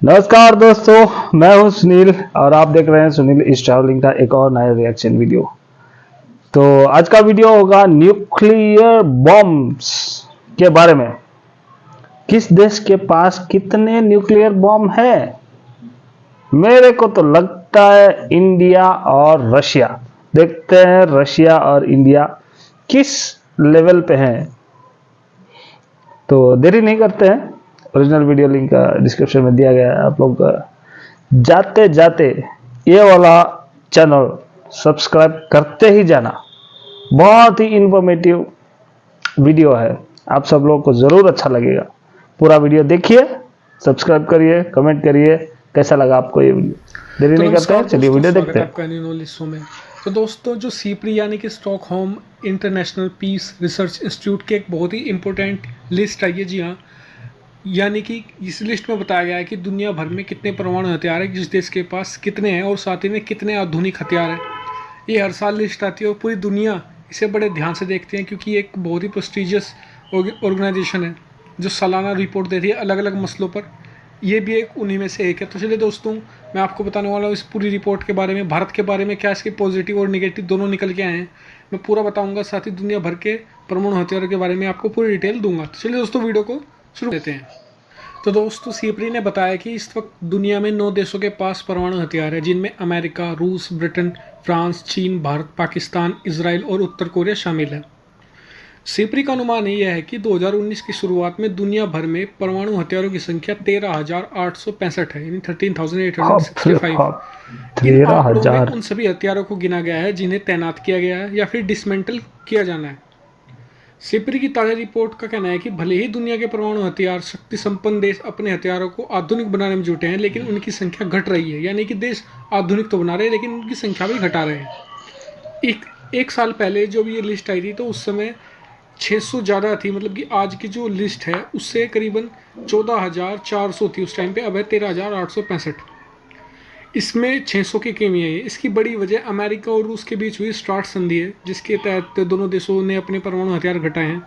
नमस्कार दोस्तों, मैं हूं सुनील और आप देख रहे हैं सुनील इज ट्रैवलिंग का एक और नया रिएक्शन वीडियो। तो आज का वीडियो होगा न्यूक्लियर बॉम्ब्स के बारे में। किस देश के पास कितने न्यूक्लियर बॉम्ब है? मेरे को तो लगता है इंडिया और रशिया। देखते हैं रशिया और इंडिया किस लेवल पे हैं। तो देरी नहीं करते हैं, ओरिजिनल वीडियो लिंक डिस्क्रिप्शन में दिया गया है। आप लोग जाते जाते ये वाला चैनल सब्सक्राइब करते ही जाना। बहुत ही इंफॉर्मेटिव वीडियो है, आप सब लोगों को ज़रूर अच्छा लगेगा। पूरा वीडियो देखिए, सब्सक्राइब करिए, कमेंट करिए कैसा लगा आपको ये वीडियो। देरी नहीं करते हैं, चलिए वीडियो देखते हैं। आपका नॉलेज में तो दोस्तों, जो सीपरी यानी कि Stockholm International Peace Research Institute की एक बहुत ही इंपॉर्टेंट लिस्ट आई है। जी हाँ, यानी कि इस लिस्ट में बताया गया है कि दुनिया भर में कितने परमाणु हथियार है, किस देश के पास कितने हैं और साथ ही में कितने आधुनिक हथियार हैं। ये हर साल लिस्ट आती है और पूरी दुनिया इसे बड़े ध्यान से देखते हैं, क्योंकि एक बहुत ही प्रेस्टिजियस ऑर्गेनाइजेशन है जो सालाना रिपोर्ट देती है अलग अलग मसलों पर। ये भी एक उन्हीं में से एक है। तो चलिए दोस्तों, मैं आपको बताने वाला हूँ इस पूरी रिपोर्ट के बारे में, भारत के बारे में, क्या इसके पॉजिटिव और नेगेटिव दोनों निकल के आए हैं, मैं पूरा बताऊंगा। साथ ही दुनिया भर के परमाणु हथियारों के बारे में आपको पूरी डिटेल दूंगा। तो चलिए दोस्तों, वीडियो को शुरू करते हैं। तो दोस्तों, सीपरी ने बताया कि इस वक्त दुनिया में 9 देशों के पास परमाणु हथियार है, जिनमें अमेरिका, रूस, ब्रिटेन, फ्रांस, चीन, भारत, पाकिस्तान, इजराइल और उत्तर कोरिया शामिल है। सीपरी का अनुमान यह है कि 2019 की शुरुआत में दुनिया भर में परमाणु हथियारों की संख्या 13,865 है, यानी 13,865। इन आंकड़ों में उन सभी हथियारों को गिना गया है जिन्हें तैनात किया गया है या फिर डिसमेंटल किया जाना है। सीपरी की ताज़ा रिपोर्ट का कहना है कि भले ही दुनिया के परमाणु हथियार शक्ति संपन्न देश अपने हथियारों को आधुनिक बनाने में जुटे हैं, लेकिन उनकी संख्या घट रही है। यानी कि देश आधुनिक तो बना रहे हैं, लेकिन उनकी संख्या भी घटा रहे हैं। एक साल पहले जब ये लिस्ट आई थी तो उस समय 600 ज़्यादा थी, मतलब कि आज की जो लिस्ट है उससे करीबन 14,400 थी उस टाइम पे। अब है 13,865। इसमें 600 की कमी है। इसकी बड़ी वजह अमेरिका और रूस के बीच हुई स्टार्ट संधि है, जिसके तहत दोनों देशों ने अपने परमाणु हथियार घटाए हैं।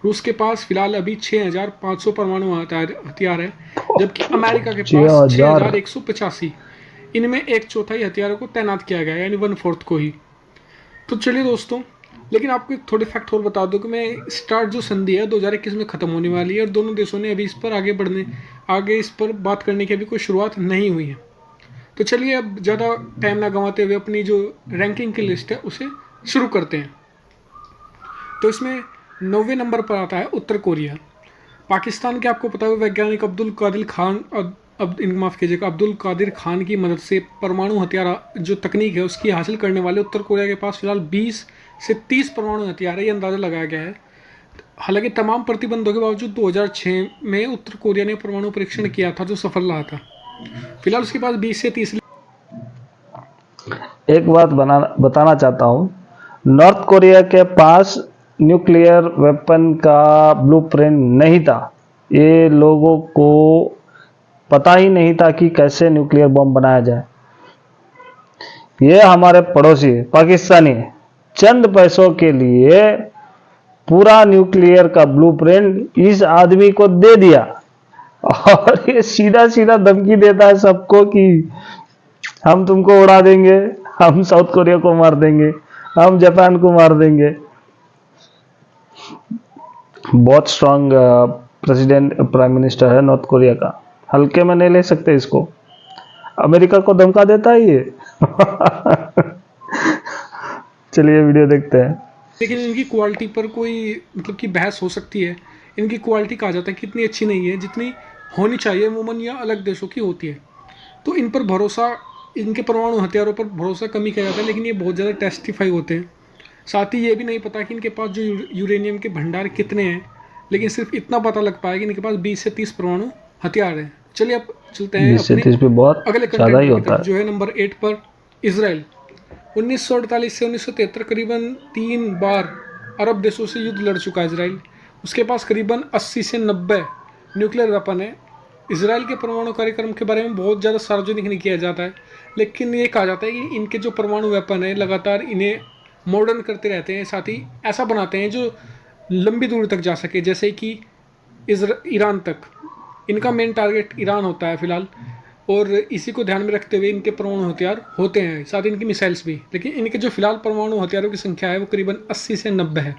रूस के पास फिलहाल अभी 6,500 परमाणु हथियार है, जबकि अमेरिका के पास 6,185। इनमें 1/4 हथियारों को तैनात किया गया है, यानी 1/4 को ही। तो चलिए दोस्तों, लेकिन आपको एक थोड़े फैक्ट और बता दूं कि मैं स्टार्ट जो संधि है 2021 में ख़त्म होने वाली है और दोनों देशों ने अभी इस पर आगे इस पर बात करने की अभी कोई शुरुआत नहीं हुई है। तो चलिए, अब ज़्यादा टाइम ना गंवाते हुए अपनी जो रैंकिंग की लिस्ट है उसे शुरू करते हैं। तो इसमें 9वें नंबर पर आता है उत्तर कोरिया। पाकिस्तान के आपको पता है वैज्ञानिक अब्दुल कादिर खान की मदद से परमाणु हथियार जो तकनीक है उसकी हासिल करने वाले उत्तर कोरिया के पास फिलहाल 20 से 30 परमाणु हथियार है, ये अंदाज़ा लगाया गया है। हालांकि तमाम प्रतिबंधों के बावजूद 2006 में उत्तर कोरिया ने परमाणु परीक्षण किया था जो सफल रहा था। फिलहाल उसके पास 20 से 30। एक बात बताना चाहता हूँ, नॉर्थ कोरिया के पास न्यूक्लियर वेपन का ब्लूप्रिंट नहीं था। ये लोगों को पता ही नहीं था कि कैसे न्यूक्लियर बम बनाया जाए। ये हमारे पड़ोसी पाकिस्तानी चंद पैसों के लिए पूरा न्यूक्लियर का ब्लूप्रिंट इस आदमी को दे दिया और ये सीधा सीधा धमकी देता है सबको कि हम तुमको उड़ा देंगे, हम साउथ कोरिया को मार देंगे, हम जापान को मार देंगे। बहुत स्ट्रांग प्राइम मिनिस्टर है नॉर्थ कोरिया का, हल्के में नहीं ले सकते इसको। अमेरिका को धमका देता है ये। चलिए वीडियो देखते हैं। लेकिन इनकी क्वालिटी पर कोई मतलब कि बहस हो सकती है। इनकी क्वालिटी कहा जाता है कि इतनी अच्छी नहीं है जितनी होनी चाहिए अमूमन या अलग देशों की होती है। तो इन पर भरोसा, इनके परमाणु हथियारों पर भरोसा कम ही किया जाता है, लेकिन ये बहुत ज़्यादा टेस्टिफाई होते हैं। साथ ही ये भी नहीं पता कि इनके पास जो यूरेनियम के भंडार कितने हैं, लेकिन सिर्फ इतना पता लग पाया कि इनके पास 20 से 30 परमाणु हथियार हैं। चलिए अब चलते हैं अपने अगले कंटेंट की तरफ, जो है नंबर 8 पर इसराइल। 1948 से 1973 करीबन 3 बार अरब देशों से युद्ध लड़ चुका है इसराइल। उसके पास करीबन 80 से 90 न्यूक्लियर वेपन है। इसराइल के परमाणु कार्यक्रम के बारे में बहुत ज़्यादा सार्वजनिक नहीं किया जाता है, लेकिन ये कहा जाता है कि इनके जो परमाणु वेपन है लगातार इन्हें मॉडर्न करते रहते हैं, साथ ही ऐसा बनाते हैं जो लंबी दूरी तक जा सके, जैसे कि ईरान तक। इनका मेन टारगेट ईरान होता है फिलहाल, और इसी को ध्यान में रखते हुए इनके परमाणु हथियार होते हैं, साथ ही इनकी मिसाइल्स भी। लेकिन इनके जो फिलहाल परमाणु हथियारों की संख्या है वो करीबन 80 से 90 है,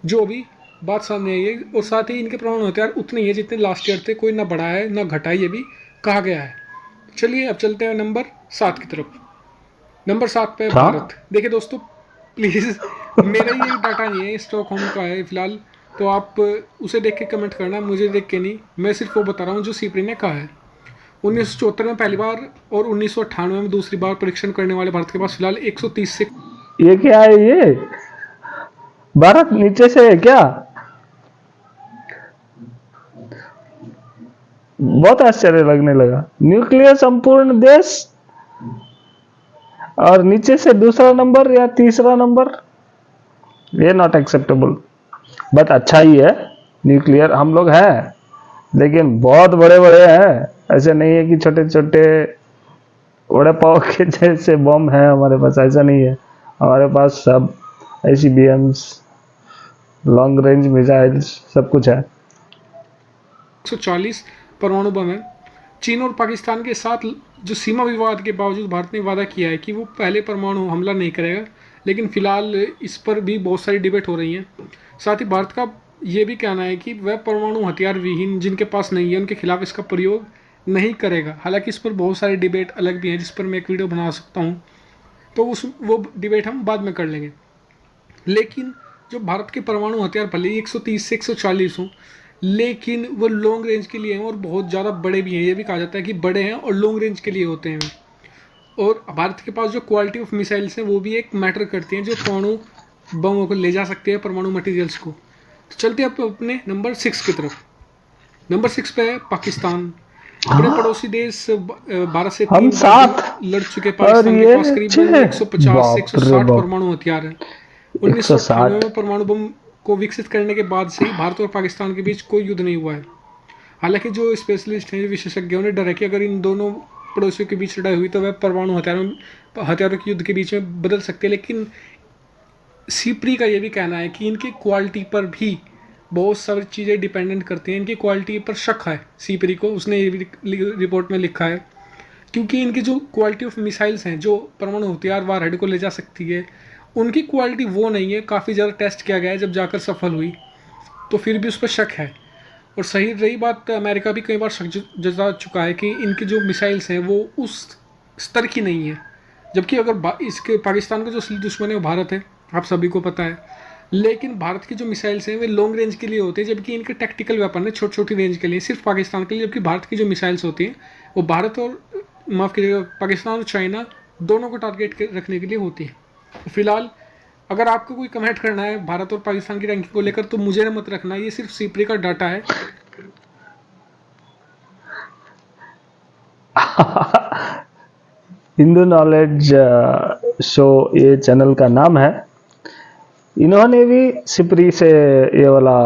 जो अभी बात सामने आई है। और साथ ही इनके परमाणु हथियार उतने ही है जितने लास्ट ईयर थे, कोई ना बढ़ा है ना घटा है, ये भी कहा गया है। चलिए अब चलते हैं नंबर 7 की तरफ। नंबर 7 पे हाँ? भारत। देखिए दोस्तों, प्लीज़ मेरा ये डाटा नहीं है, स्टॉकहोम का है फिलहाल, तो आप उसे देख के कमेंट करना, मुझे देख के नहीं। मैं सिर्फ वो बता रहा हूँ जो सीपरी ने कहा है। 1974 में पहली बार और 1998 में दूसरी बार परीक्षण करने वाले भारत के पास फिलहाल 130 से ये क्या है ये? भारत नीचे से है क्या? बहुत आश्चर्य लगने लगा। न्यूक्लियर संपूर्ण देश और नीचे से दूसरा नंबर या तीसरा नंबर, ये नॉट एक्सेप्टेबल। बट अच्छा ही है, न्यूक्लियर हम लोग हैं, लेकिन बहुत बड़े बड़े हैं। ऐसे नहीं है कि छोटे छोटे वड़े पाव के जैसे बम है हमारे पास, ऐसा नहीं है। हमारे पास सब ICBMs, लॉन्ग रेंज मिसाइल्स, सब कुछ है। 140 परमाणु बम है। चीन और पाकिस्तान के साथ जो सीमा विवाद के बावजूद भारत ने वादा किया है कि वो पहले परमाणु हमला नहीं करेगा, लेकिन फिलहाल इस पर भी बहुत सारी डिबेट हो रही हैं। साथ ही भारत का ये भी कहना है कि वह परमाणु हथियार विहीन जिनके पास नहीं है उनके खिलाफ इसका प्रयोग नहीं करेगा। हालांकि इस पर बहुत सारी डिबेट अलग भी हैं, जिस पर मैं एक वीडियो बना सकता हूँ, तो वो डिबेट हम बाद में कर लेंगे। लेकिन जो भारत के परमाणु हथियार भले ही 130 से 140 हों, लेकिन वो लॉन्ग रेंज के लिए हैं और बहुत ज़्यादा बड़े भी हैं। ये भी कहा जाता है कि बड़े हैं और लॉन्ग रेंज के लिए होते हैं। और भारत के पास जो क्वालिटी ऑफ मिसाइल्स हैं वो भी एक मैटर करती हैं, जो परमाणु बमों को ले जा सकते हैं, परमाणु मटेरियल्स को। तो चलते हैं अपने नंबर 6 की तरफ। नंबर 6 पे है पाकिस्तान। अपने पड़ोसी देश भारत से हम 3 बार साथ लड़ चुके पाकिस्तान के पास करीबन 150 से बाप रे 160 बाप। परमाणु हथियार हैं। 1998 में परमाणु बम को विकसित करने के बाद से ही भारत और पाकिस्तान के बीच कोई युद्ध नहीं हुआ है। हालांकि जो स्पेशलिस्ट हैं, विशेषज्ञों ने डर है कि अगर इन दोनों पड़ोसियों के बीच लड़ाई हुई तो वह परमाणु हथियारों के युद्ध के बीच में बदल सकते हैं। लेकिन सीपरी का ये भी कहना है कि इनकी क्वालिटी पर भी बहुत सारी चीज़ें डिपेंडेंट करती हैं। इनकी क्वालिटी पर शक है सीपरी को, उसने ये भी रिपोर्ट में लिखा है, क्योंकि इनकी जो क्वालिटी ऑफ मिसाइल्स हैं जो परमाणु हथियार वारहेड को ले जा सकती है, उनकी क्वालिटी वो नहीं है। काफ़ी ज़्यादा टेस्ट किया गया है, जब जाकर सफल हुई तो फिर भी उस पर शक है। और सही रही बात, अमेरिका भी कई बार शक जता चुका है कि इनकी जो मिसाइल्स हैं वो उस स्तर की नहीं है। जबकि अगर इसके पाकिस्तान का जो असली दुश्मन है वो भारत है, आप सभी को पता है। लेकिन भारत की जो मिसाइल्स हैं वे लॉन्ग रेंज के लिए होते हैं, जबकि इनके टैक्टिकल वेपन है छोटी छोटी रेंज के लिए, सिर्फ पाकिस्तान के लिए। जबकि भारत की जो मिसाइल्स होती हैं वो भारत और माफ़ कीजिएगा पाकिस्तान और चाइना दोनों को टारगेट रखने के लिए होती है। फिलहाल अगर आपको कोई कमेंट करना है भारत और पाकिस्तान की रैंकिंग को लेकर तो मुझे मत रखना, ये सिर्फ सीपरी का डाटा है। हिंदू नॉलेज शो ये चैनल का नाम है। इन्होंने भी सिपरी से ये वाला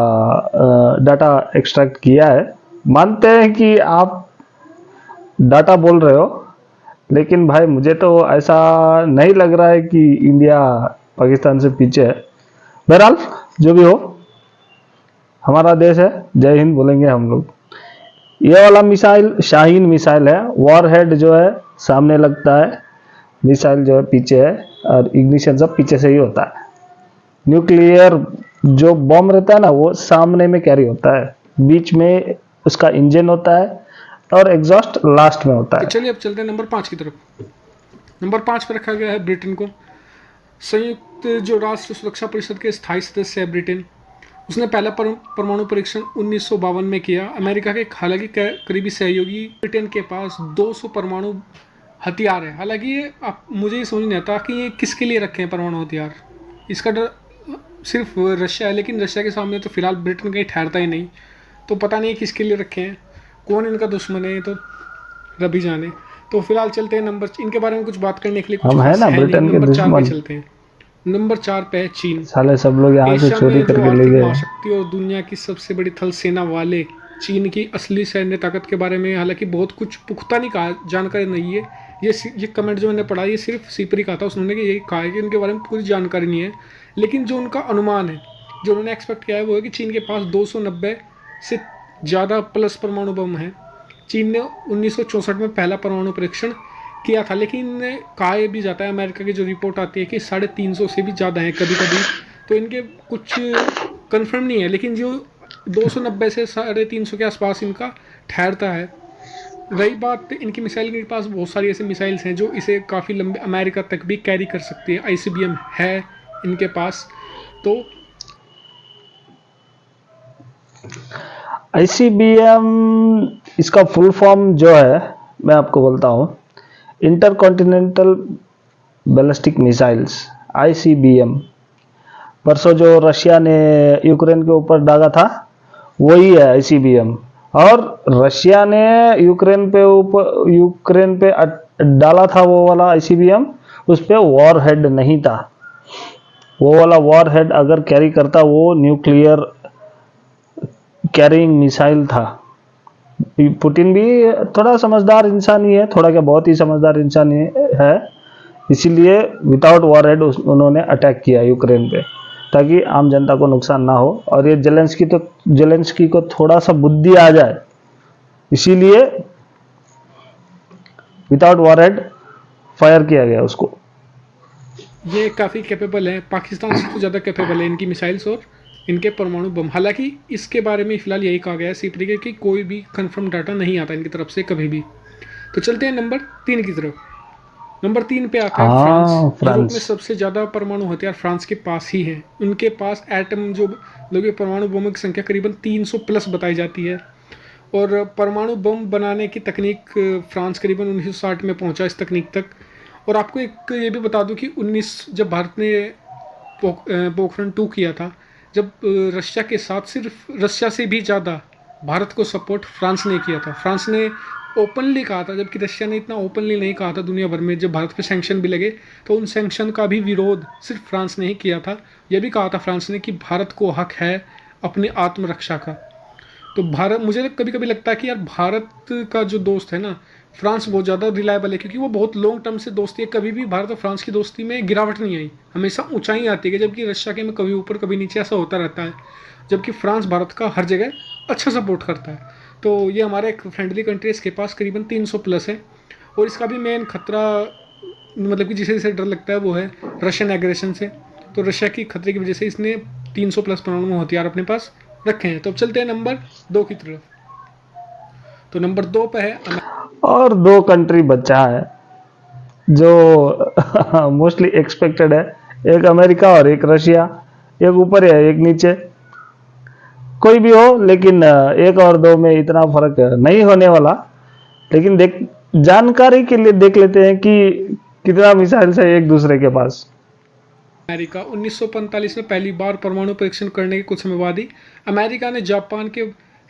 डाटा एक्सट्रैक्ट किया है। मानते हैं कि आप डाटा बोल रहे हो, लेकिन भाई मुझे तो ऐसा नहीं लग रहा है कि इंडिया पाकिस्तान से पीछे है। बहरहाल जो भी हो, हमारा देश है, जय हिंद बोलेंगे हम लोग। ये वाला मिसाइल शाहीन मिसाइल है। वॉरहेड जो है सामने लगता है, मिसाइल जो है पीछे है, और इग्निशन सब पीछे से ही होता है। न्यूक्लियर जो बॉम्ब रहता है ना, वो सामने में कैरी होता है, बीच में उसका इंजन होता है और एग्जॉस्ट लास्ट में होता है। तो चलिए अब चलते हैं नंबर 5 की तरफ। नंबर 5 पर रखा गया है ब्रिटेन को। संयुक्त जो राष्ट्र सुरक्षा परिषद के स्थायी सदस्य है ब्रिटेन, उसने पहला परमाणु परीक्षण 1952 में किया। अमेरिका के हालांकि करीबी सहयोगी ब्रिटेन के पास 200 परमाणु हथियार है। हालांकि ये मुझे ये समझ नहीं आता कि ये किसके लिए रखे हैं परमाणु हथियार। इसका डर सिर्फ रशिया है, लेकिन रशिया के सामने तो फिलहाल ब्रिटेन कहीं ठहरता ही नहीं, तो पता नहीं किसके लिए रखे हैं, कौन इनका दुश्मन है, तो रब ही जाने। तो फिलहाल चलते हैं इनके बारे में कुछ बात करने के लिए कुछ हम है ना ब्रिटेन के नंबर 4 पे दुश्मन। चलते हैं। नंबर 4 पे है चीन। साले सब लोग यहाँ से एशिया चोरी में जो करके ले आर्थिक गए। महाशक्ति और दुनिया की सबसे बड़ी थल सेना वाले चीन की असली सैन्य ताकत के बारे में हालांकि बहुत कुछ पुख्ता नहीं कहा, जानकारी नहीं है। ये कमेंट जो मैंने पढ़ा ये सिर्फ सीपरी का था, उसने यही कहा है कि उनके बारे में पूरी जानकारी नहीं है। लेकिन जो उनका अनुमान है, जो उन्होंने एक्सपेक्ट किया है, वो है कि चीन के पास 290 से ज़्यादा प्लस परमाणु बम हैं। चीन ने 1964 में पहला परमाणु परीक्षण किया था, लेकिन कहा यह भी जाता है, अमेरिका की जो रिपोर्ट आती है कि 350 से भी ज़्यादा है कभी कभी, तो इनके कुछ कंफर्म नहीं है, लेकिन जो 290 से 350 के आसपास इनका ठहरता है। रही बात इनकी मिसाइल, के पास बहुत सारी ऐसी मिसाइल्स हैं जो इसे काफ़ी लंबे अमेरिका तक भी कैरी कर सकती है। ICBM है इनके पास। तो ICBM इसका फुल फॉर्म जो है मैं आपको बोलता हूँ, inter continental ballistic missiles, ICBM। परसों जो रशिया ने यूक्रेन के ऊपर दागा था वही है ICBM। और रशिया ने यूक्रेन पे डाला था वो वाला ICBM, उस पे वॉर हेड नहीं था। वो वाला वॉर हेड अगर कैरी करता वो न्यूक्लियर कैरिंग मिसाइल था। पुतिन भी थोड़ा समझदार इंसान ही है, थोड़ा क्या बहुत ही समझदार इंसान ही है, इसीलिए विदाउट वॉर हेड उन्होंने अटैक किया यूक्रेन पे, ताकि आम जनता को नुकसान ना हो। और ये जेलेंस्की को थोड़ा सा बुद्धि आ जाए, इसीलिए विदाउट वॉर हेड फायर किया गया उसको। ये काफ़ी कैपेबल है, पाकिस्तान से तो ज़्यादा कैपेबल है इनकी मिसाइल्स और इनके परमाणु बम। हालांकि इसके बारे में फिलहाल यही कहा गया है सीपी के कि कोई भी कंफर्म डाटा नहीं आता इनकी तरफ से कभी भी। तो चलते हैं नंबर 3 की तरफ। नंबर 3 पे आता है फ्रांस। यूरोप में सबसे ज़्यादा परमाणु हथियार फ्रांस के पास ही है। उनके पास एटम जो लोग परमाणु बमों की संख्या करीबन 300 प्लस बताई जाती है। और परमाणु बम बनाने की तकनीक फ्रांस करीबन 1960 में पहुंचा इस तकनीक तक। और आपको एक ये भी बता दूं कि जब भारत ने पोखरण 2 किया था, जब रशिया के साथ सिर्फ रशिया से भी ज़्यादा भारत को सपोर्ट फ्रांस ने किया था। फ्रांस ने ओपनली कहा था, जबकि रशिया ने इतना ओपनली नहीं कहा था दुनिया भर में। जब भारत पे सैंक्शन भी लगे तो उन सैंक्शन का भी विरोध सिर्फ फ्रांस ने ही किया था। यह भी कहा था फ्रांस ने कि भारत को हक है अपनी आत्मरक्षा का। तो भारत, मुझे कभी कभी लगता है कि यार भारत का जो दोस्त है ना फ्रांस, बहुत ज़्यादा रिलायबल है, क्योंकि वो बहुत लॉन्ग टर्म से दोस्ती है। कभी भी भारत और फ्रांस की दोस्ती में गिरावट नहीं आई, हमेशा ऊंचाई आती है, जबकि रशिया के में कभी ऊपर कभी नीचे ऐसा होता रहता है। जबकि फ्रांस भारत का हर जगह अच्छा सपोर्ट करता है। तो ये हमारा एक फ्रेंडली कंट्री, इसके पास करीबन 300 प्लस है। और इसका भी मेन खतरा, मतलब कि जिसे डर लगता है वो है रशियन एग्रेशन से। तो रशिया की खतरे की वजह से इसने 300 प्लस परमाणु हथियार अपने पास रखे हैं। तो अब चलते हैं नंबर 2 की तरफ। तो नंबर 2 पे है और 2 कंट्री बचा है जो मोस्टली एक्सपेक्टेड है, एक अमेरिका और एक रशिया। एक ऊपर है एक नीचे, कोई भी हो, लेकिन 1 और 2 में इतना फर्क नहीं होने वाला। लेकिन जानकारी के लिए देख लेते हैं कि कितना मिसाइल्स है एक दूसरे के पास। अमेरिका 1945 में पहली बार परमाणु परीक्षण करने के कुछ समय बाद ही अमेरिका ने जापान के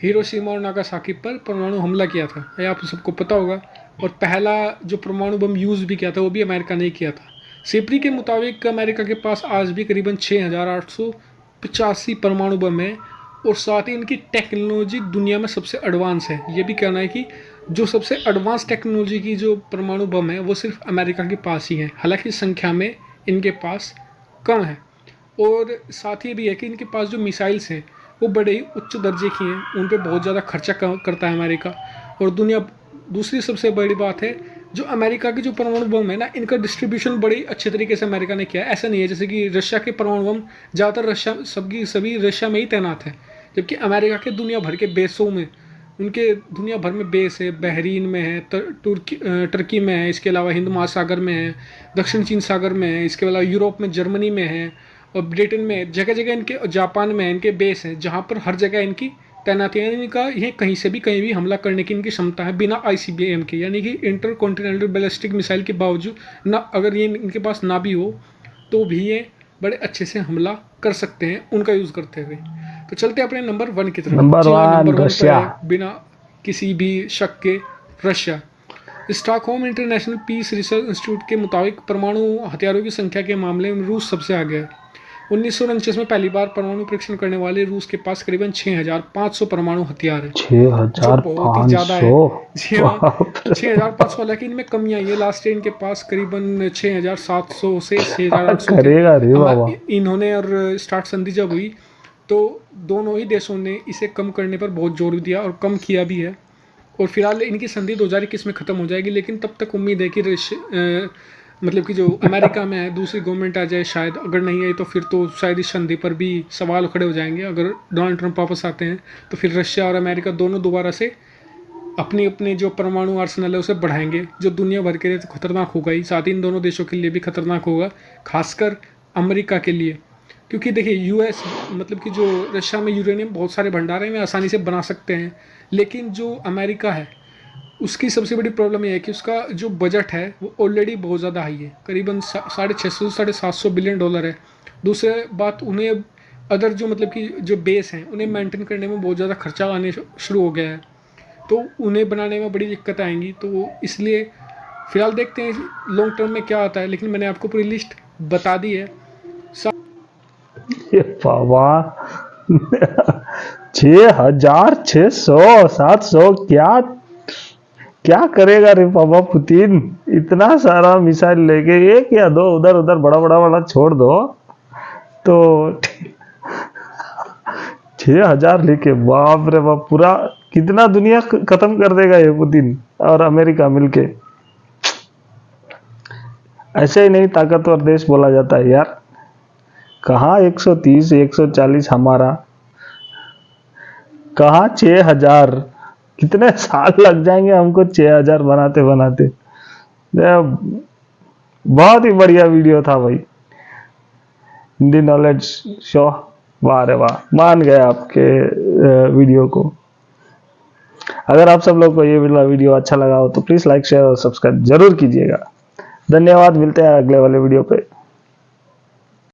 हिरोशिमा और नागासाकी पर परमाणु हमला किया था, ये आप सबको पता होगा। और पहला जो परमाणु बम यूज़ भी किया था वो भी अमेरिका ने किया था। सीपरी के मुताबिक अमेरिका के पास आज भी करीबन 6885 परमाणु बम है। और साथ ही इनकी टेक्नोलॉजी दुनिया में सबसे एडवांस है। ये भी कहना है कि जो सबसे एडवांस टेक्नोलॉजी की जो परमाणु बम है वो सिर्फ अमेरिका के पास ही है, हालांकि संख्या में इनके पास कम है। और साथ ही भी है कि इनके पास जो मिसाइल्स हैं वो बड़े ही उच्च दर्जे की हैं, उन पर बहुत ज़्यादा खर्चा करता है अमेरिका। और दूसरी सबसे बड़ी बात है, जो अमेरिका के जो परमाणु बम है ना, इनका डिस्ट्रीब्यूशन बड़ी अच्छे तरीके से अमेरिका ने किया है। ऐसा नहीं है जैसे कि रशिया के परमाणु बम ज़्यादातर सभी रशिया में ही तैनात है, जबकि अमेरिका के दुनिया भर के बेसों में, उनके दुनिया भर में बेस है। बहरीन में है, टर्की में है, इसके अलावा हिंद महासागर में है, दक्षिण चीन सागर में है, इसके अलावा यूरोप में, जर्मनी में है, और ब्रिटेन में, जगह जगह इनके, जापान में इनके बेस हैं, जहाँ पर हर जगह इनकी तैनाती है। इनका ये कहीं से भी कहीं भी हमला करने की इनकी क्षमता है बिना ICBM के, यानी कि इंटर कॉन्टिनेंटल बैलिस्टिक मिसाइल के बावजूद ना, अगर ये इनके पास ना भी हो तो भी ये बड़े अच्छे से हमला कर सकते हैं उनका यूज़ करते हुए। तो चलते हैं अपने नंबर 1 की तरफ। नंबर 1 रशिया, बिना किसी भी शक के Russia. Stockholm International Peace Research Institute के मुताबिक परमाणु हथियारों की संख्या के मामले में रूस सबसे आगे है। 1949 में पहली बार परमाणु परीक्षण करने वाले रूस के पास करीबन 6500 परमाणु हथियार है, जो बहुत ही ज़्यादा है। 6500, हालांकि इनमें कमियां ये लास्ट ईयर इनके पास करीबन 6700 से 6800 इन्होंने, और स्टार्ट संधि जब हुई तो दोनों ही देशों ने इसे कम करने पर बहुत जोर दिया और कम किया भी है। और फिलहाल इनकी संधि 2021 में ख़त्म हो जाएगी, लेकिन तब तक उम्मीद है कि मतलब कि जो अमेरिका में है दूसरी गवर्नमेंट आ जाए शायद, अगर नहीं आई तो फिर तो शायद इस संधि पर भी सवाल खड़े हो जाएंगे। अगर डोनाल्ड ट्रंप वापस आते हैं तो फिर रशिया और अमेरिका दोनों दोबारा से अपने अपने जो परमाणु आर्सेनल है उसे बढ़ाएंगे, जो दुनिया भर के लिए तो खतरनाक होगा ही, साथ ही इन दोनों देशों के लिए भी खतरनाक होगा, खासकर अमेरिका के लिए। क्योंकि देखिए यूएस मतलब कि जो रशिया में यूरेनियम बहुत सारे भंडार हैं, वे आसानी से बना सकते हैं, लेकिन जो अमेरिका है उसकी सबसे बड़ी प्रॉब्लम यह है कि उसका जो बजट है वो ऑलरेडी बहुत ज़्यादा हाई है, करीबन 650 से 750 बिलियन डॉलर है। दूसरी बात, उन्हें अदर जो मतलब कि जो बेस हैं उन्हें मेंटेन करने में बहुत ज़्यादा खर्चा आने शुरू हो गया है, तो उन्हें बनाने में बड़ी दिक्कत आएंगी। तो इसलिए फ़िलहाल देखते हैं लॉन्ग टर्म में क्या आता है, लेकिन मैंने आपको पूरी लिस्ट बता दी है। ये बाबा 6,600 700 क्या करेगा रे बाबा पुतिन? इतना सारा मिसाइल लेके एक या दो उधर उधर बड़ा बड़ा वाला छोड़ दो तो 6,000 लेके, बाप रे बाप, पूरा कितना दुनिया खत्म कर देगा ये पुतिन और अमेरिका मिलके। ऐसे ही नहीं ताकतवर देश बोला जाता है यार। कहाँ 130 140 हमारा, कहाँ 6,000? कितने साल लग जाएंगे हमको 6,000 बनाते बनाते। बहुत ही बढ़िया वीडियो था भाई, हिंदी नॉलेज शो। वाह रे वाह, मान गए आपके वीडियो को। अगर आप सब लोग को ये वीडियो अच्छा लगा हो तो प्लीज़ लाइक शेयर और सब्सक्राइब जरूर कीजिएगा। धन्यवाद, मिलते हैं अगले वाले वीडियो पे।